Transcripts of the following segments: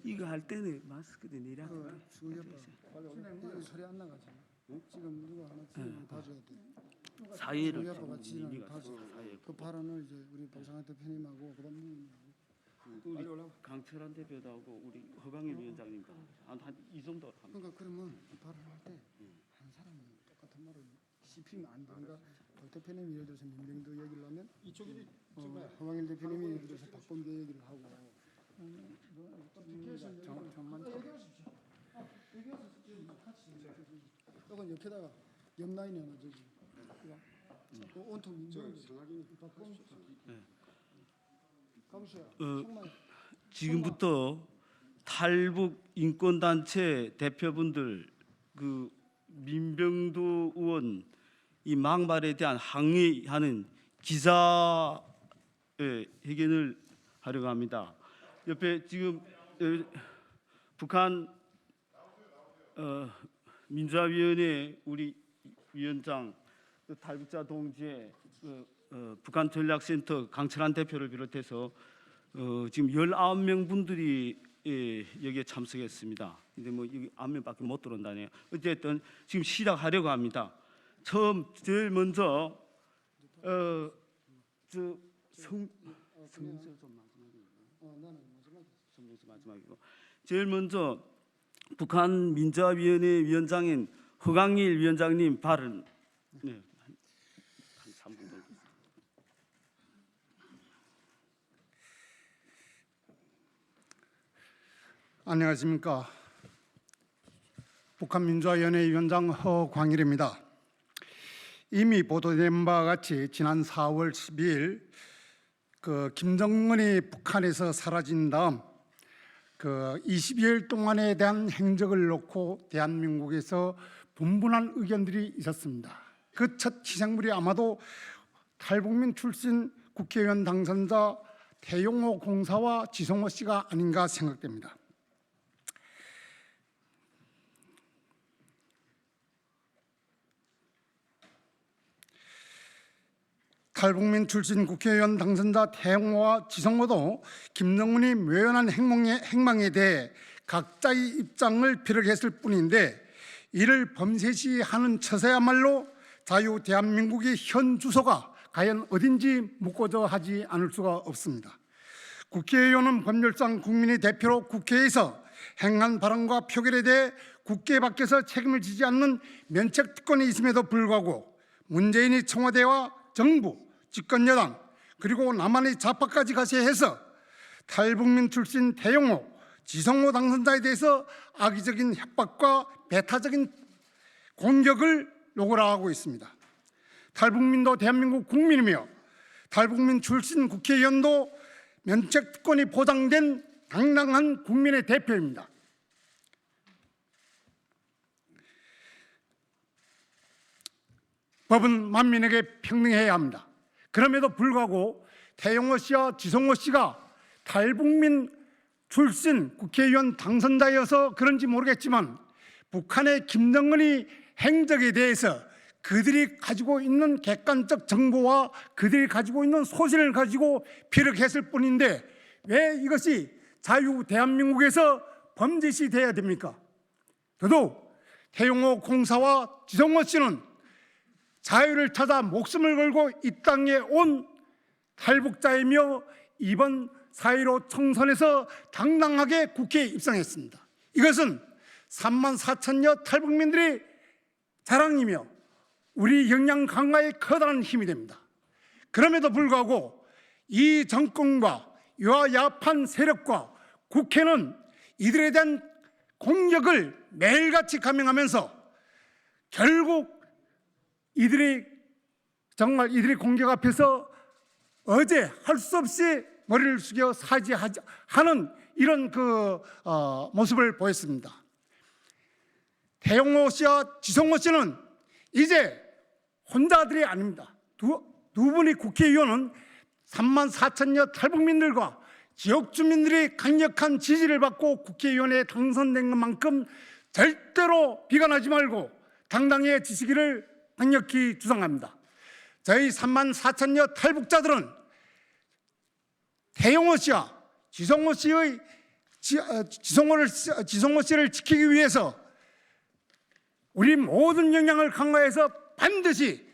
이거 할 때는 마스크도 내려. 소리 안 나가지고 지금 누가 하나 지금 다 줘야 돼. 사회를 수협과 지지는 다 줘. 사회. 그 발언을 이제 우리 박상환 대표님하고 그다음 우리 강철한 대표도 하고 우리 허강일 위원장님도 한이 정도 합니다. 그러니까 그러면 발언할 때 한 사람은 똑같은 말을 씹히면 안 돼. 그러니까 박 대표님이 예를 들어서 민병도 얘기를 하면 이쪽이 허강일 대표님이 예를 들어서 박범계 얘기를 하고 정만 이건 옆에다가 옆 라인에 하나 저기 온통 민병 박범계 가보세요. 지금부터 탈북 인권단체 대표분들 그 민병도 의원 이 막말에 대한 항의하는 기자 회견을 하려고 합니다. 옆에 지금 북한 민주화위원회 우리 위원장 탈북자 동지의 북한 전략센터 강철한 대표를 비롯해서 지금 19명 분들이 여기에 참석했습니다. 근데 뭐 여기 9명밖에 못 들어온다네요. 어쨌든 지금 시작하려고 합니다. 제일 먼저 성명서 좀 마지막이고 제일 먼저 북한 민주화위원회 위원장인 허강일 위원장님 발언 한 3분 정도. 안녕하십니까. 북한민주화위원회 위원장 허광일입니다. 이미 보도된 바와 같이 지난 4월 12일 김정은이 북한에서 사라진 다음 20여일 동안에 대한 행적을 놓고 대한민국에서 분분한 의견들이 있었습니다. 그 첫 희생물이 아마도 탈북민 출신 국회의원 당선자 태용호 공사와 지성호 씨가 아닌가 생각됩니다. 탈북민 출신 국회의원 당선자 태용호와 지성호도 김정은이 묘연한 행방에 대해 각자의 입장을 피력했을 뿐인데 이를 범죄시하는 처세야말로 자유 대한민국의 현 주소가 과연 어딘지 묻고자 하지 않을 수가 없습니다. 국회의원은 법률상 국민의 대표로 국회에서 행한 발언과 표결에 대해 국회 밖에서 책임을 지지 않는 면책특권이 있음에도 불구하고 문재인이 청와대와 정부, 집권여당 그리고 남한의 좌파까지 가세해서 탈북민 출신 태용호, 지성호 당선자에 대해서 악의적인 협박과 배타적인 공격을 요구하고 있습니다. 탈북민도 대한민국 국민이며 탈북민 출신 국회의원도 면책특권이 보장된 당당한 국민의 대표입니다. 법은 만민에게 평등해야 합니다. 그럼에도 불구하고 태용호 씨와 지성호 씨가 탈북민 출신 국회의원 당선자여서 그런지 모르겠지만 북한의 김정은이 행적에 대해서 그들이 가지고 있는 객관적 정보와 그들이 가지고 있는 소신을 가지고 피력했을 뿐인데 왜 이것이 자유 대한민국에서 범죄시 돼야 됩니까? 더더욱 태용호 공사와 지성호 씨는 자유를 찾아 목숨을 걸고 이 땅에 온 탈북자이며 이번 4.15 총선에서 당당하게 국회에 입성했습니다. 이것은 3만 4천여 탈북민들의 자랑이며 우리 역량 강화에 커다란 힘이 됩니다. 그럼에도 불구하고 이 정권과 이와 야판 세력과 국회는 이들에 대한 공격을 매일같이 감행하면서 결국 이들이 공격 앞에서 어제 할 수 없이 머리를 숙여 사죄하는 이런 모습을 보였습니다. 태용호 씨와 지성호 씨는 이제 혼자들이 아닙니다. 두 분의 국회의원은 3만 4천여 탈북민들과 지역 주민들이 강력한 지지를 받고 국회의원에 당선된 것만큼 절대로 비관하지 말고 당당히 지시기를 강력히 주장합니다. 저희 3만 4천여 탈북자들은 태용호 씨와 지성호 씨를 지키기 위해서 우리 모든 역량을 강화해서 반드시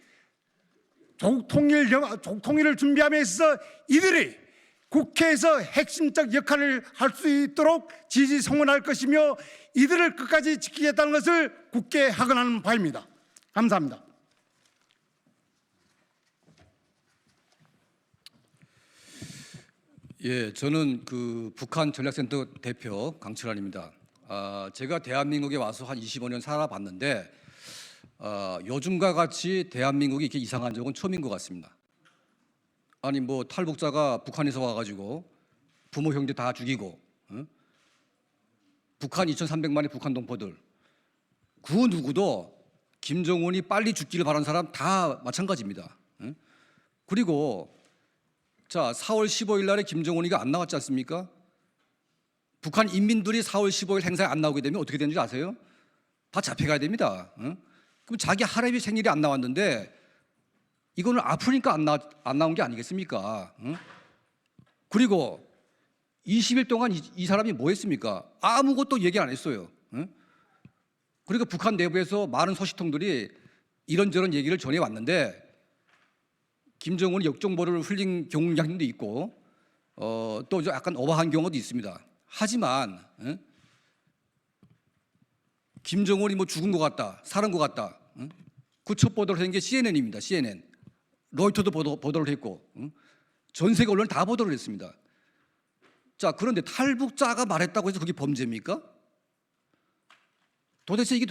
조국 통일을 준비함에 있어서 이들이 국회에서 핵심적 역할을 할 수 있도록 지지 성원할 것이며 이들을 끝까지 지키겠다는 것을 굳게 확언하는 바입니다. 감사합니다. 예, 저는 그 북한 전략센터 대표 강철환입니다. 제가 대한민국에 와서 한 25년 살아봤는데 요즘과 같이 대한민국이 이렇게 이상한 적은 처음인 것 같습니다. 아니 뭐 탈북자가 북한에서 와가지고 부모 형제 다 죽이고, 북한 2,300만의 북한 동포들, 그 누구도 김정은이 빨리 죽기를 바라는 사람 다 마찬가지입니다. 그리고 자 4월 15일 날에 김정은이가 안 나왔지 않습니까? 북한 인민들이 4월 15일 행사에 안 나오게 되면 어떻게 되는 줄 아세요? 다 잡혀가야 됩니다. 그럼 자기 할애비 생일이 안 나왔는데 이거는 아프니까 안 나온 게 아니겠습니까? 그리고 20일 동안 이 사람이 뭐 했습니까? 아무것도 얘기 안 했어요. 그리고 북한 내부에서 많은 소식통들이 이런저런 얘기를 전해왔는데 김정은이 역정보를 흘린 경향도 있고 또 약간 오버한 경우도 있습니다. 하지만 김정은이 뭐 죽은 것 같다, 살은 것 같다. 그 첫 보도를 한 게 CNN입니다. CNN. 로이터도 보도를 했고 전 세계 언론 다 보도를 했습니다. 자, 그런데 탈북자가 말했다고 해서 그게 범죄입니까? 도대체 이게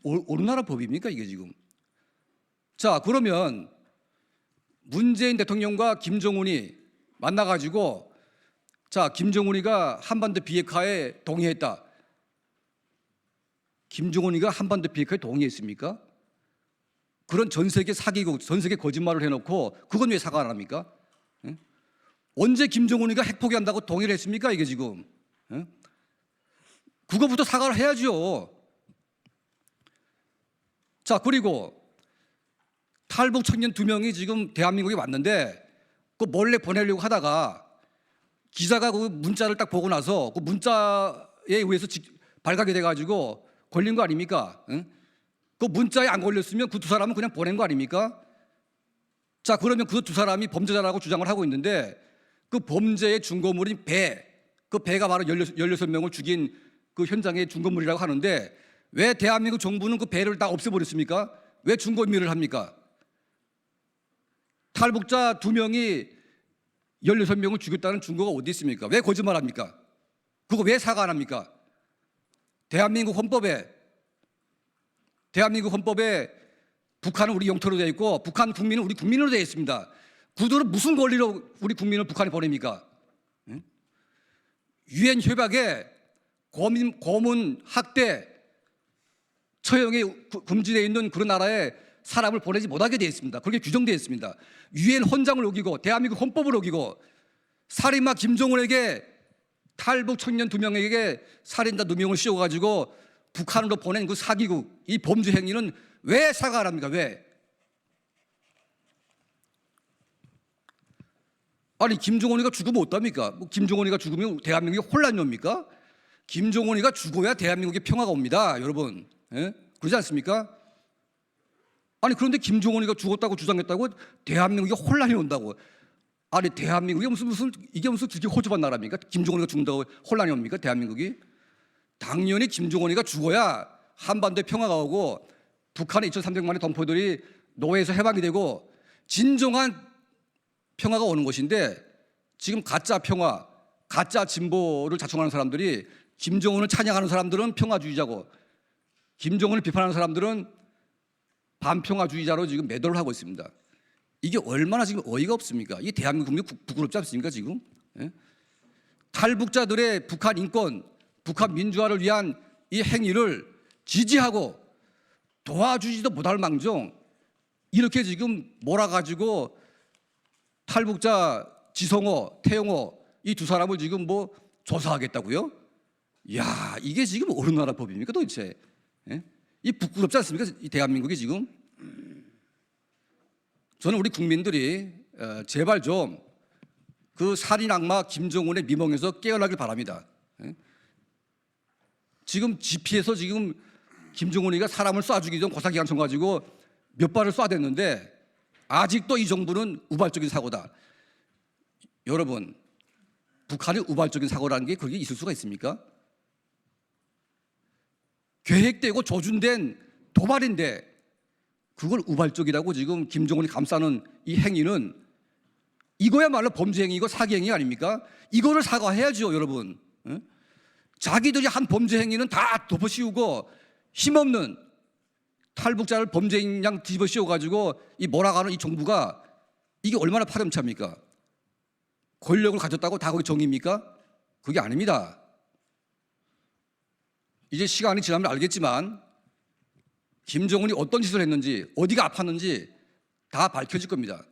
어느 나라 법입니까 이게 지금? 자, 그러면 문재인 대통령과 김정은이 만나가지고 자, 김정은이가 한반도 비핵화에 동의했다. 김정은이가 한반도 비핵화에 동의했습니까? 그런 전 세계 사기고 전 세계 거짓말을 해놓고 그건 왜 사과 안 합니까? 언제 김정은이가 핵 포기한다고 동의를 했습니까 이게 지금? 그거부터 사과를 해야죠. 자, 그리고 탈북 청년 2명이 지금 대한민국에 왔는데 그 몰래 보내려고 하다가 기자가 그 문자를 딱 보고 나서 그 문자에 의해서 발각이 돼가지고 걸린 거 아닙니까? 그 문자에 안 걸렸으면 그 두 사람은 그냥 보낸 거 아닙니까? 자, 그러면 그 두 사람이 범죄자라고 주장을 하고 있는데 그 범죄의 증거물인 그 배가 바로 16명을 죽인 그 현장의 증거물이라고 하는데 왜 대한민국 정부는 그 배를 다 없애버렸습니까? 왜 증거인멸을 합니까? 탈북자 2명이 16명을 죽였다는 증거가 어디 있습니까? 왜 거짓말합니까? 그거 왜 사과 안 합니까? 대한민국 헌법에 북한은 우리 영토로 되어 있고 북한 국민은 우리 국민으로 되어 있습니다. 그들은 무슨 권리로 우리 국민을 북한에 보냅니까? 유엔 협약에 고문, 학대, 처형이 금지되어 있는 그런 나라에 사람을 보내지 못하게 되어 있습니다. 그렇게 규정되어 있습니다. 유엔 헌장을 어기고 대한민국 헌법을 어기고 살인마 김정은에게 탈북 청년 2명에게 살인자 2명을 씌워가지고 북한으로 보낸 그 사기국, 이 범죄 행위는 왜 사과 안 합니까? 왜? 아니 김정은이가 죽으면 어떡합니까? 뭐 김정은이가 죽으면 대한민국이 혼란이 옵니까? 김정은이가 죽어야 대한민국에 평화가 옵니다, 여러분. 예? 그러지 않습니까? 아니 그런데 김정은이가 죽었다고 주장했다고 대한민국에 혼란이 온다고. 아니 대한민국이 이게 무슨 그렇게 호주반 나라입니까? 김정은이가 죽는다고 혼란이 옵니까? 대한민국이? 당연히 김정은이가 죽어야 한반도에 평화가 오고 북한의 2,300만의 동포들이 노예에서 해방이 되고 진정한 평화가 오는 것인데 지금 가짜 평화, 가짜 진보를 자청하는 사람들이 김정은을 찬양하는 사람들은 평화주의자고 김정은을 비판하는 사람들은 반평화주의자로 지금 매도를 하고 있습니다. 이게 얼마나 지금 어이가 없습니까? 이게 대한민국 국민이 부끄럽지 않습니까 지금? 예? 탈북자들의 북한 인권, 북한 민주화를 위한 이 행위를 지지하고 도와주지도 못할 망정 이렇게 지금 몰아가지고 탈북자 지성호, 태영호 이 두 사람을 지금 뭐 조사하겠다고요? 야, 이게 지금 어느 나라 법입니까 도대체? 예? 이 부끄럽지 않습니까? 이 대한민국이 지금? 저는 우리 국민들이 제발 좀 그 살인 악마 김정은의 미몽에서 깨어나길 바랍니다. 지금 GP에서 지금 김정은이가 사람을 쏴 죽이던 고사기관총 가지고 몇 발을 쏴댔는데 아직도 이 정부는 우발적인 사고다. 여러분, 북한의 우발적인 사고라는 게 그게 있을 수가 있습니까? 계획되고 조준된 도발인데 그걸 우발적이라고 지금 김정은이 감싸는 이 행위는 이거야말로 범죄 행위고 사기 행위 아닙니까? 이거를 사과해야죠, 여러분. 자기들이 한 범죄 행위는 다 덮어씌우고 힘없는 탈북자를 범죄인 양 뒤집어 씌워가지고 이 몰아가는 이 정부가 이게 얼마나 파렴치합니까? 권력을 가졌다고 다 거기 정의입니까? 그게 아닙니다. 이제 시간이 지나면 알겠지만 김정은이 어떤 짓을 했는지 어디가 아팠는지 다 밝혀질 겁니다.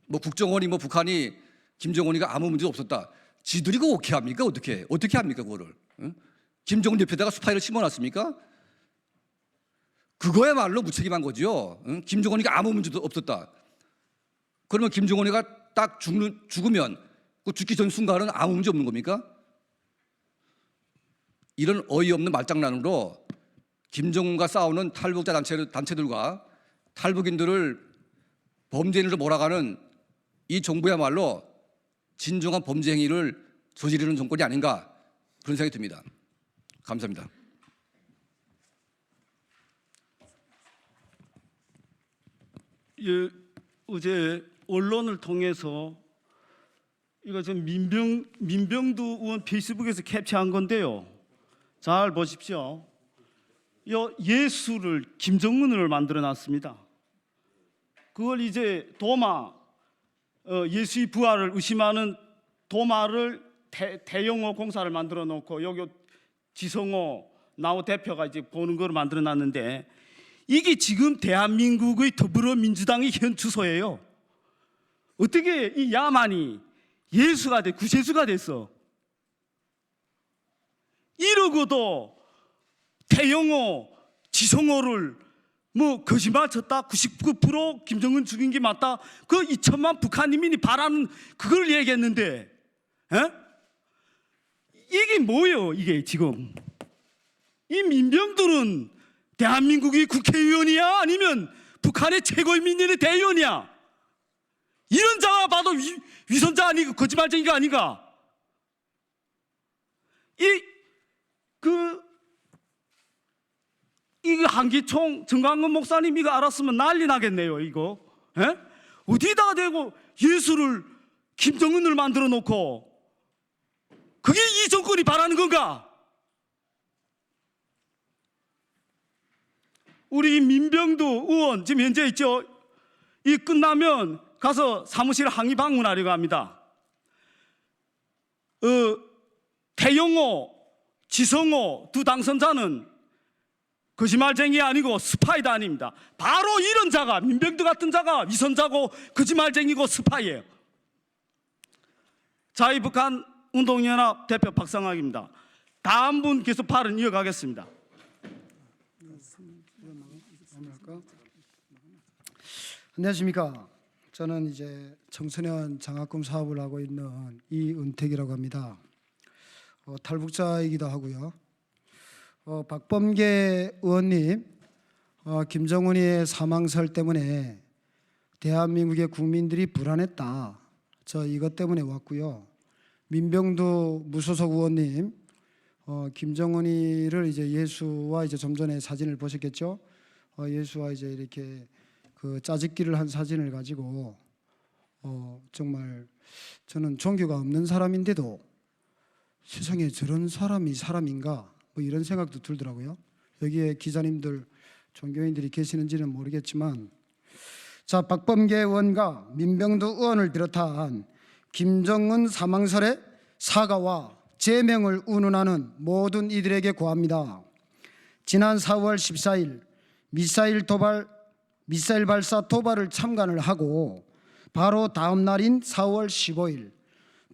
뭐 국정원이 뭐 북한이 김정은이가 아무 문제 없었다. 지들이 그거 어떻게 합니까? 어떻게 합니까 그거를? 응? 김정은 옆에다가 스파이를 심어놨습니까? 그거야말로 무책임한 거죠. 응? 김정은이가 아무 문제도 없었다. 그러면 김정은이가 딱 죽으면 그 죽기 전 순간은 아무 문제 없는 겁니까? 이런 어이없는 말장난으로 김정은과 싸우는 탈북자 단체들과 탈북인들을 범죄인으로 몰아가는 이 정부야말로 진정한 범죄 행위를 저지르는 정권이 아닌가 그런 생각이 듭니다. 감사합니다. 예, 어제 언론을 통해서 이거 지금 민병두 의원 페이스북에서 캡처한 건데요. 잘 보십시오. 예수를 김정은을 만들어놨습니다. 그걸 이제 도마, 예수의 부활을 의심하는 도마를 대영호 공사를 만들어 놓고 여기 지성호 나우 대표가 이제 보는 걸 만들어 놨는데 이게 지금 대한민국의 더불어민주당의 현 주소예요. 어떻게 이 야만이 예수가 돼 구세주가 됐어? 이러고도 태영호, 지성호를 뭐 거짓말 쳤다 99% 김정은 죽인 게 맞다 그 2천만 북한인민이 바라는 그걸 얘기했는데 이게 뭐예요 이게 지금 이 민병들은 대한민국의 국회의원이야 아니면 북한의 최고의 민원의 대의원이야 이런 자가 봐도 위선자 아니고 거짓말쟁이가 아닌가 이거 한기총 정광근 목사님 이거 알았으면 난리 나겠네요 이거 어디다가 대고 예수를 김정은을 만들어 놓고 그게 이 정권이 바라는 건가? 우리 민병두 의원 지금 현재 있죠. 이 끝나면 가서 사무실 항의 방문하려고 합니다. 태영호, 지성호 두 당선자는 거짓말쟁이 아니고 스파이도 아닙니다. 바로 이런 자가 민병두 같은 자가 위선자고 거짓말쟁이고 스파이예요. 자유북한 운동연합 대표 박상학입니다. 다음 분 계속 발언 이어가겠습니다. 안녕하십니까. 저는 이제 청소년 장학금 사업을 하고 있는 이은택이라고 합니다. 탈북자이기도 하고요. 박범계 의원님, 김정은이의 사망설 때문에 대한민국의 국민들이 불안했다. 저 이것 때문에 왔고요. 민병두 무소속 의원님, 김정은이를 이제 예수와 이제 좀 전에 사진을 보셨겠죠? 예수와 이제 이렇게 그 짜집기를 한 사진을 가지고 정말 저는 종교가 없는 사람인데도 세상에 저런 사람이 사람인가 뭐 이런 생각도 들더라고요. 여기에 기자님들 종교인들이 계시는지는 모르겠지만 자 박범계 의원과 민병두 의원을 비롯한 김정은 사망설의 사과와 제명을 운운하는 모든 이들에게 고합니다. 지난 4월 14일 미사일 발사 도발을 참관을 하고 바로 다음 날인 4월 15일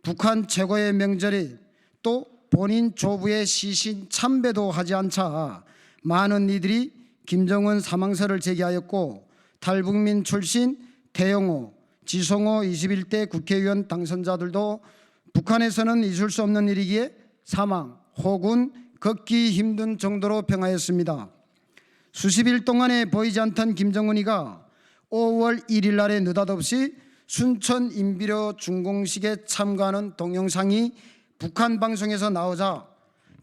북한 최고의 명절에 또 본인 조부의 시신 참배도 하지 않자 많은 이들이 김정은 사망설을 제기하였고 탈북민 출신 태영호, 지성호 21대 국회의원 당선자들도 북한에서는 있을 수 없는 일이기에 사망 혹은 걷기 힘든 정도로 평하였습니다. 수십일 동안에 보이지 않던 김정은이가 5월 1일 날에 느닷없이 순천 인비료 준공식에 참가하는 동영상이 북한 방송에서 나오자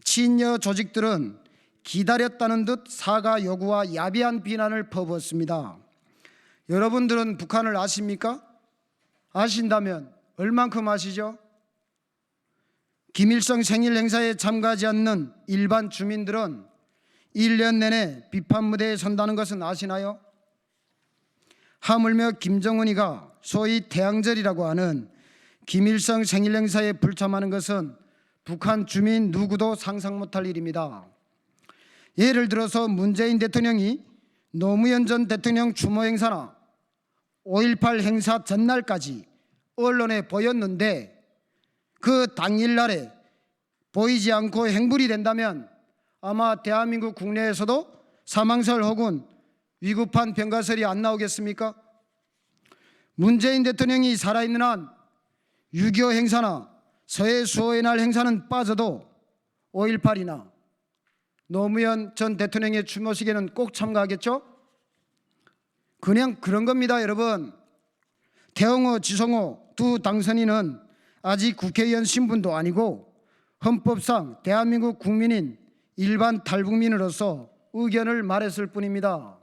친여 조직들은 기다렸다는 듯 사과 요구와 야비한 비난을 퍼부었습니다. 여러분들은 북한을 아십니까? 아신다면 얼만큼 아시죠? 김일성 생일 행사에 참가하지 않는 일반 주민들은 1년 내내 비판 무대에 선다는 것은 아시나요? 하물며 김정은이가 소위 태양절이라고 하는 김일성 생일 행사에 불참하는 것은 북한 주민 누구도 상상 못할 일입니다. 예를 들어서 문재인 대통령이 노무현 전 대통령 추모 행사나 5.18 행사 전날까지 언론에 보였는데 그 당일날에 보이지 않고 행불이 된다면 아마 대한민국 국내에서도 사망설 혹은 위급한 병가설이 안 나오겠습니까? 문재인 대통령이 살아있는 한 6.25 행사나 서해 수호의 날 행사는 빠져도 5.18이나 노무현 전 대통령의 추모식에는 꼭 참가하겠죠? 그냥 그런 겁니다, 여러분. 태영호, 지성호 두 당선인은 아직 국회의원 신분도 아니고 헌법상 대한민국 국민인 일반 탈북민으로서 의견을 말했을 뿐입니다.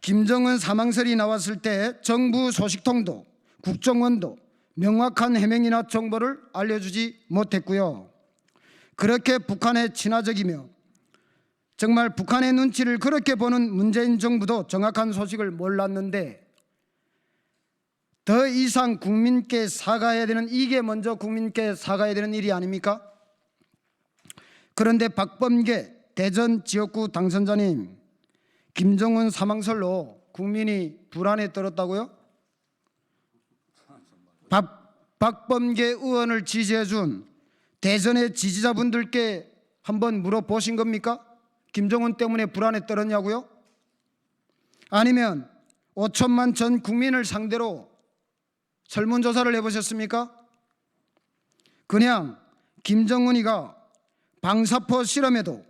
김정은 사망설이 나왔을 때 정부 소식통도 국정원도 명확한 해명이나 정보를 알려주지 못했고요. 그렇게 북한에 친화적이며 정말 북한의 눈치를 그렇게 보는 문재인 정부도 정확한 소식을 몰랐는데 더 이상 국민께 사과해야 되는, 이게 먼저 국민께 사과해야 되는 일이 아닙니까? 그런데 박범계 대전 지역구 당선자님, 김정은 사망설로 국민이 불안에 떨었다고요? 박범계 의원을 지지해준 대전의 지지자분들께 한번 물어보신 겁니까? 김정은 때문에 불안에 떨었냐고요? 아니면 5천만 전 국민을 상대로 설문조사를 해보셨습니까? 그냥 김정은이가 방사포 실험에도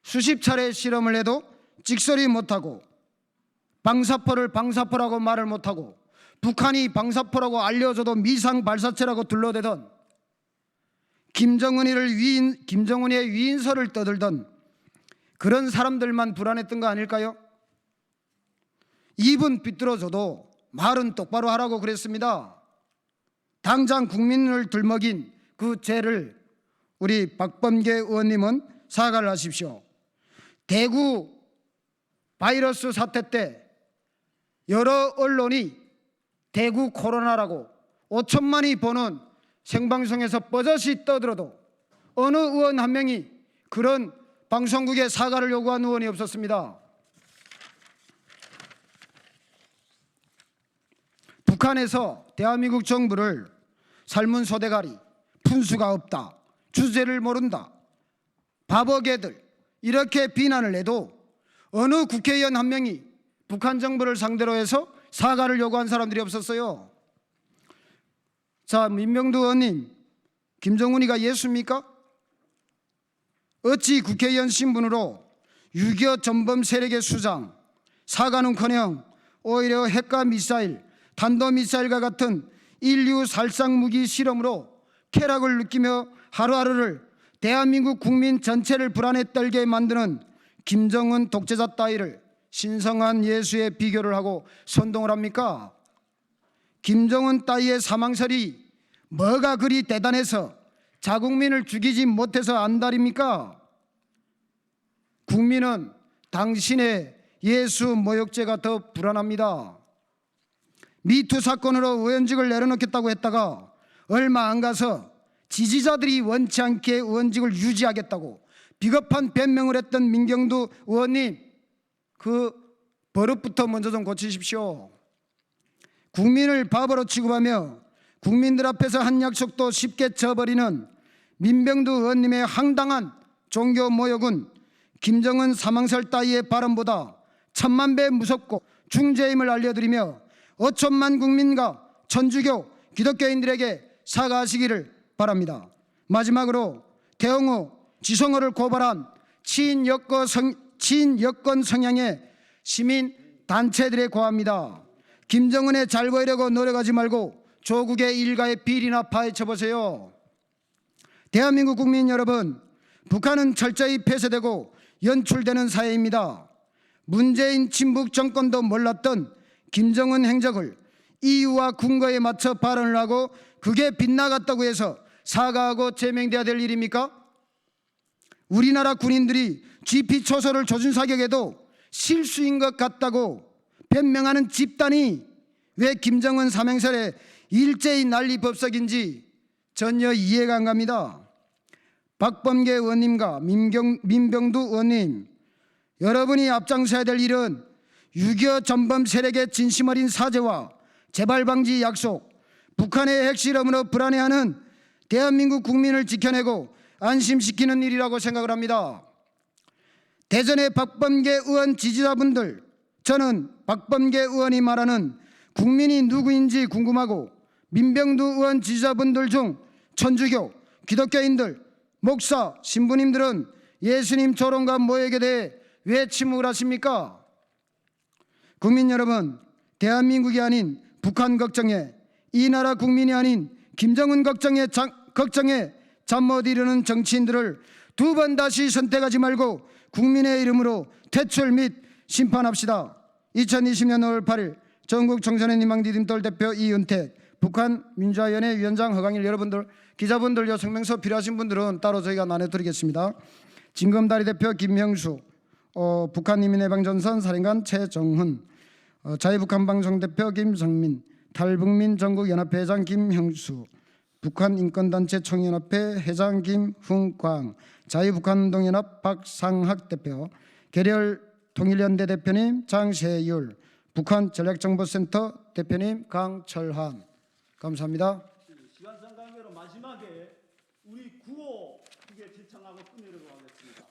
수십 차례 실험을 해도 찍소리 못하고 방사포를 방사포라고 말을 못하고 북한이 방사포라고 알려줘도 미상 발사체라고 둘러대던 김정은이의 위인설을 떠들던 그런 사람들만 불안했던 거 아닐까요? 입은 비뚤어져도 말은 똑바로 하라고 그랬습니다. 당장 국민을 들먹인 그 죄를 우리 박범계 의원님은 사과를 하십시오. 대구 바이러스 사태 때 여러 언론이 대구 코로나라고 5천만이 보는 생방송에서 뻐젓이 떠들어도 어느 의원 한 명이 그런 방송국에 사과를 요구한 의원이 없었습니다. 북한에서 대한민국 정부를 삶은 소대가리, 푼수가 없다, 주제를 모른다, 바보개들 이렇게 비난을 해도 어느 국회의원 한 명이 북한 정부를 상대로 해서 사과를 요구한 사람들이 없었어요. 자, 민병두 의원님, 김정은이가 예수입니까? 어찌 국회의원 신분으로 6.25 전범 세력의 수장, 사과는커녕 오히려 핵과 미사일, 탄도미사일과 같은 인류 살상 무기 실험으로 쾌락을 느끼며 하루하루를 대한민국 국민 전체를 불안에 떨게 만드는 김정은 독재자 따위를 신성한 예수에 비교를 하고 선동을 합니까? 김정은 따위의 사망설이 뭐가 그리 대단해서 자국민을 죽이지 못해서 안달입니까? 국민은 당신의 예수 모욕죄가 더 불안합니다. 미투 사건으로 의원직을 내려놓겠다고 했다가 얼마 안 가서 지지자들이 원치 않게 의원직을 유지하겠다고 비겁한 변명을 했던 민경두 의원님, 그 버릇부터 먼저 좀 고치십시오. 국민을 바보로 취급하며 국민들 앞에서 한 약속도 쉽게 저버리는 민병두 의원님의 황당한 종교 모욕은 김정은 사망설 따위의 발언보다 천만 배 무섭고 중죄임을 알려드리며 5천만 국민과 천주교 기독교인들에게 사과하시기를 바랍니다. 마지막으로 태영호, 지성호를 고발한 친여권 성향의 시민 단체들에 고합니다. 김정은에 잘 보이려고 노력하지 말고 조국의 일가의 비리나 파헤쳐 보세요. 대한민국 국민 여러분, 북한은 철저히 폐쇄되고 연출되는 사회입니다. 문재인 친북 정권도 몰랐던 김정은 행적을 이유와 근거에 맞춰 발언을 하고 그게 빗나갔다고 해서 사과하고 제명돼야 될 일입니까? 우리나라 군인들이 GP초소를 조준사격에도 실수인 것 같다고 변명하는 집단이 왜 김정은 삼행설에 일제히 난리법석인지 전혀 이해가 안 갑니다. 박범계 의원님과 민병두 의원님, 여러분이 앞장서야 될 일은 6.25 전범 세력의 진심 어린 사죄와 재발 방지 약속, 북한의 핵실험으로 불안해하는 대한민국 국민을 지켜내고 안심시키는 일이라고 생각을 합니다. 대전의 박범계 의원 지지자분들, 저는 박범계 의원이 말하는 국민이 누구인지 궁금하고 민병두 의원 지지자분들 중 천주교, 기독교인들, 목사, 신부님들은 예수님 조롱과 모욕에 대해 왜 침묵을 하십니까? 국민 여러분, 대한민국이 아닌 북한 걱정에, 이 나라 국민이 아닌 김정은 걱정에 잠 못 이루는 정치인들을 두 번 다시 선택하지 말고 국민의 이름으로 퇴출 및 심판합시다. 2020년 5월 8일 전국 청소년 희망 디딤돌 대표 이윤택, 북한 민주화위원회 위원장 허강일, 여러분들 기자분들 성명서 필요하신 분들은 따로 저희가 나눠드리겠습니다. 진검다리 대표 김형수, 북한 인민해방전선 사령관 최정훈, 자유북한방송 대표 김성민, 탈북민 전국연합회 회장 김형수, 북한 인권단체 총연합회 회장 김흥광, 자유북한운동연합 박상학 대표, 계렬 통일연대 대표님 장세율, 북한 전략정보센터 대표님 강철한. 감사합니다. 시간상 관계로 마지막에 우리 구호 크게 지청하고 끝내려고 하겠습니다.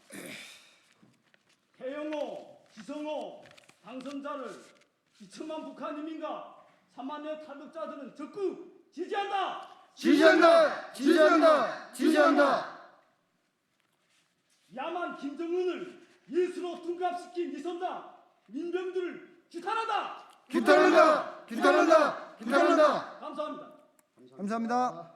태영호, 지성호 당선자를 2천만 북한 인민과 3만여 탈북자들은 적극 지지한다. 지지한다! 지지한다! 지지한다! 야만 김정은을 예수로 둔갑시킨 이선장 민병들을 규탄한다. 규탄한다! 규탄한다! 규탄한다! 감사합니다. 감사합니다.